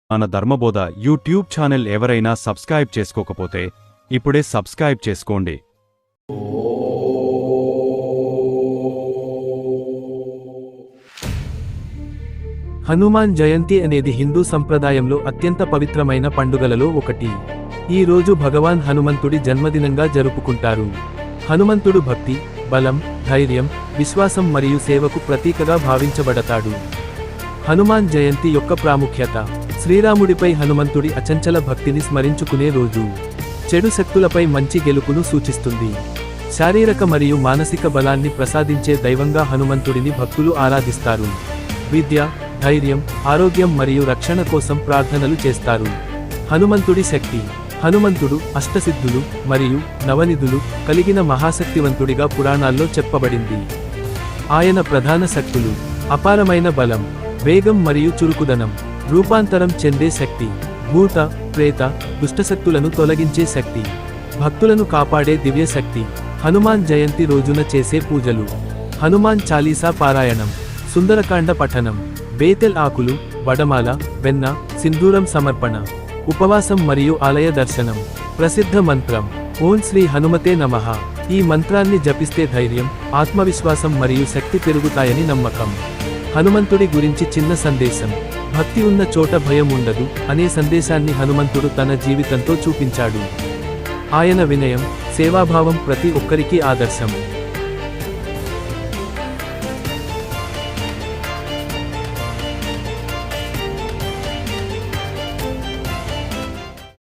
మన ధర్మబోధ YouTube channel ఎవరైనా subscribe చేసుకోకపోతే ఇప్పుడే సబ్స్క్రైబ్ చేసుకోండి. హనుమాన్ జయంతి అనేది హిందూ సంప్రదాయంలో అత్యంత పవిత్రమైన పండుగలలో ఒకటి. ఈ రోజు భగవాన్ హనుమంతుడి జన్మదినంగా జరుపుకుంటారు. హనుమంతుడు భక్తి, బలం, ధైర్యం, విశ్వాసం మరియు సేవకు ప్రతీకగా భావించబడతాడు. హనుమాన్ జయంతి యొక్క ప్రాముఖ్యత: శ్రీరాముడిపై హనుమంతుడి అచంచల భక్తిని స్మరించుకునే రోజు. చెడు శక్తులపై మంచి గెలుపును సూచిస్తుంది. శారీరక మరియు మానసిక బలాన్ని ప్రసాదించే దైవంగా హనుమంతుడిని భక్తులు ఆరాధిస్తారు. విద్య, ధైర్యం, ఆరోగ్యం మరియు రక్షణ కోసం ప్రార్థనలు చేస్తారు. హనుమంతుడి శక్తి: హనుమంతుడు అష్టసిద్ధులు మరియు నవనిధులు కలిగిన మహాశక్తివంతుడిగా పురాణాల్లో చెప్పబడింది. ఆయన ప్రధాన శక్తులు: అపారమైన బలం, వేగం మరియు చురుకుదనం, రూపాంతరం చెందే శక్తి, భూత, ప్రేత, దుష్టశక్తులను తొలగించే శక్తి, భక్తులను కాపాడే దివ్య శక్తి. హనుమాన్ జయంతి రోజున చేసే పూజలు: హనుమాన్ చాలీసా పారాయణం, సుందరకాండ పఠనం, బేతెల్ ఆకులు, వడమాల, వెన్న, సింధూరం సమర్పణ, ఉపవాసం మరియు ఆలయ దర్శనం. ప్రసిద్ధ మంత్రం: ఓం శ్రీ హనుమతే నమః. ఈ మంత్రాన్ని జపిస్తే ధైర్యం, ఆత్మవిశ్వాసం మరియు శక్తి పెరుగుతాయని నమ్మకం. హనుమంతుడి గురించి చిన్న సందేశం: భక్తి ఉన్న చోట భయం ఉండదు అనే సందేశాన్ని హనుమంతుడు తన జీవితంతో చూపించాడు. ఆయన వినయం, సేవాభావం ప్రతి ఒక్కరికి ఆదర్శం.